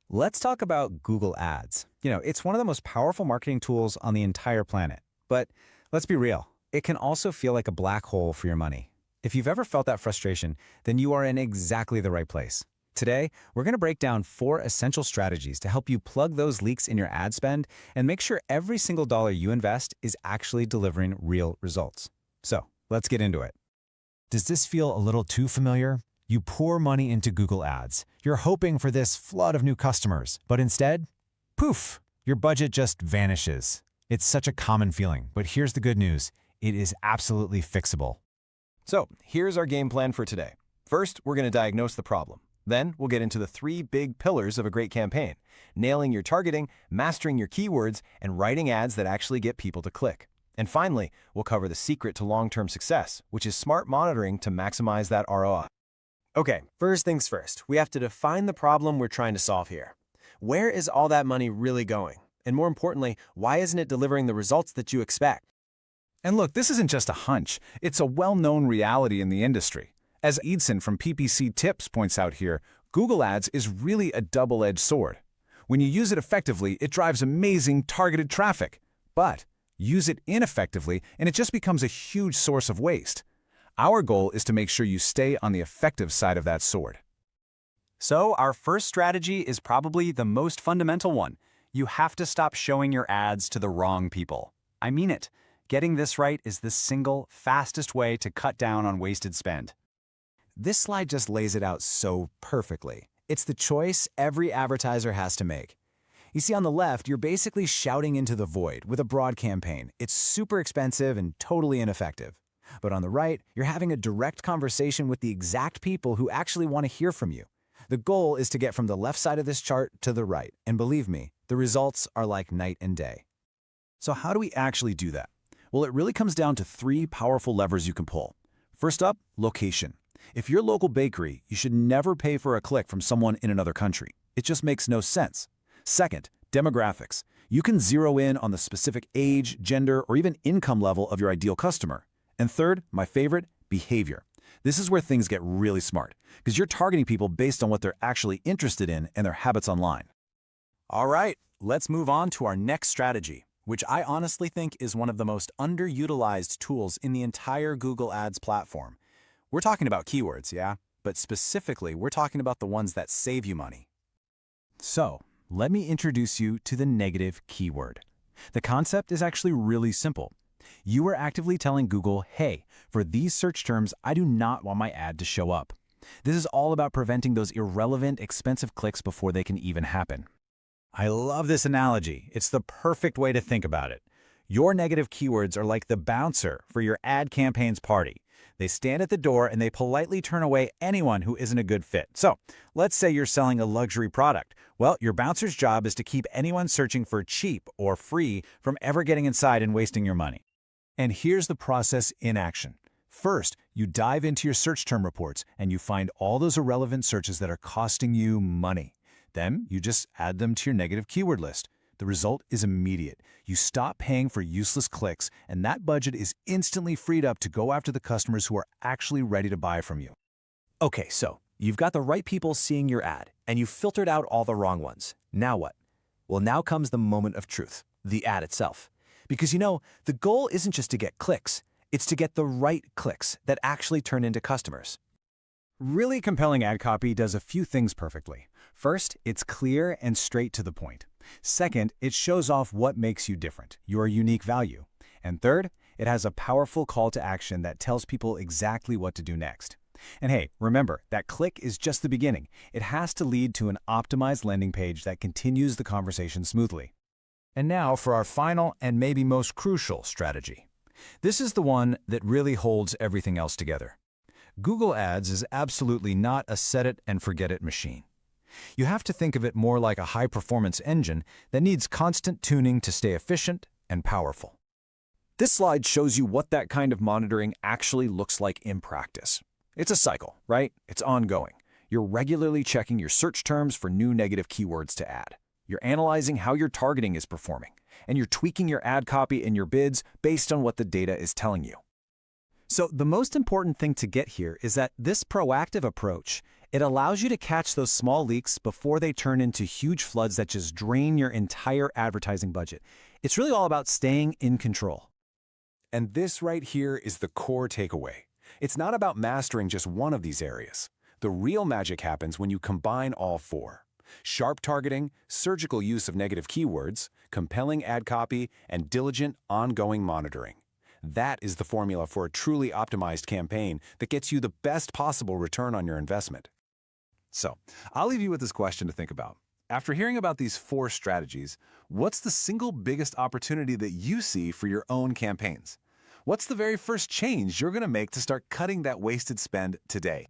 Let's talk about Google Ads. It's one of the most powerful marketing tools on the entire planet. But let's be real, it can also feel like a black hole for your money. If you've ever felt that frustration, then you are in exactly the right place. Today, we're going to break down 4 essential strategies to help you plug those leaks in your ad spend and make sure every single dollar you invest is actually delivering real results. So, let's get into it. Does this feel a little too familiar? You pour money into Google Ads. You're hoping for this flood of new customers, but instead, poof, your budget just vanishes. It's such a common feeling, but here's the good news. It is absolutely fixable. So, here's our game plan for today. First, we're going to diagnose the problem. Then, we'll get into the 3 big pillars of a great campaign: nailing your targeting, mastering your keywords, and writing ads that actually get people to click. And finally, we'll cover the secret to long-term success, which is smart monitoring to maximize that ROI. Okay, first things first, we have to define the problem we're trying to solve here. Where is all that money really going? And more importantly, why isn't it delivering the results that you expect? And look, this isn't just a hunch. It's a well-known reality in the industry. As Edson from PPC Tips points out here, Google Ads is really a double-edged sword. When you use it effectively, it drives amazing targeted traffic. But use it ineffectively, and it just becomes a huge source of waste. Our goal is to make sure you stay on the effective side of that sword. So our first strategy is probably the most fundamental one. You have to stop showing your ads to the wrong people. I mean it. Getting this right is the single, fastest way to cut down on wasted spend. This slide just lays it out so perfectly. It's the choice every advertiser has to make. You see, on the left, you're basically shouting into the void with a broad campaign. It's super expensive and totally ineffective. But on the right, you're having a direct conversation with the exact people who actually want to hear from you. The goal is to get from the left side of this chart to the right, and believe me, the results are like night and day. So how do we actually do that? Well, it really comes down to 3 powerful levers you can pull. First up, location. If you're a local bakery, you should never pay for a click from someone in another country. It just makes no sense. Second, demographics. You can zero in on the specific age, gender, or even income level of your ideal customer. And third, my favorite, behavior. This is where things get really smart, because you're targeting people based on what they're actually interested in and their habits online. All right, let's move on to our next strategy, which I honestly think is one of the most underutilized tools in the entire Google Ads platform. We're talking about keywords, yeah? But specifically, we're talking about the ones that save you money. So, let me introduce you to the negative keyword. The concept is actually really simple. You are actively telling Google, hey, for these search terms, I do not want my ad to show up. This is all about preventing those irrelevant, expensive clicks before they can even happen. I love this analogy. It's the perfect way to think about it. Your negative keywords are like the bouncer for your ad campaign's party. They stand at the door and they politely turn away anyone who isn't a good fit. So, let's say you're selling a luxury product. Well, your bouncer's job is to keep anyone searching for cheap or free from ever getting inside and wasting your money. And here's the process in action. First, you dive into your search term reports and you find all those irrelevant searches that are costing you money. Then, you just add them to your negative keyword list. The result is immediate. You stop paying for useless clicks, and that budget is instantly freed up to go after the customers who are actually ready to buy from you. Okay, so you've got the right people seeing your ad, and you've filtered out all the wrong ones. Now what? Well, now comes the moment of truth, the ad itself. Because the goal isn't just to get clicks, it's to get the right clicks that actually turn into customers. Really compelling ad copy does a few things perfectly. First, it's clear and straight to the point. Second, it shows off what makes you different, your unique value. And third, it has a powerful call to action that tells people exactly what to do next. And hey, remember, that click is just the beginning. It has to lead to an optimized landing page that continues the conversation smoothly. And now for our final and maybe most crucial strategy. This is the one that really holds everything else together. Google Ads is absolutely not a set-it-and-forget-it machine. You have to think of it more like a high-performance engine that needs constant tuning to stay efficient and powerful. This slide shows you what that kind of monitoring actually looks like in practice. It's a cycle, right? It's ongoing. You're regularly checking your search terms for new negative keywords to add. You're analyzing how your targeting is performing, and you're tweaking your ad copy and your bids based on what the data is telling you. So the most important thing to get here is that this proactive approach, It allows you to catch those small leaks before they turn into huge floods that just drain your entire advertising budget. It's really all about staying in control. And this right here is the core takeaway. It's not about mastering just one of these areas. The real magic happens when you combine all four. Sharp targeting, surgical use of negative keywords, compelling ad copy, and diligent, ongoing monitoring. That is the formula for a truly optimized campaign that gets you the best possible return on your investment. So, I'll leave you with this question to think about. After hearing about these 4 strategies, what's the single biggest opportunity that you see for your own campaigns? What's the very first change you're going to make to start cutting that wasted spend today?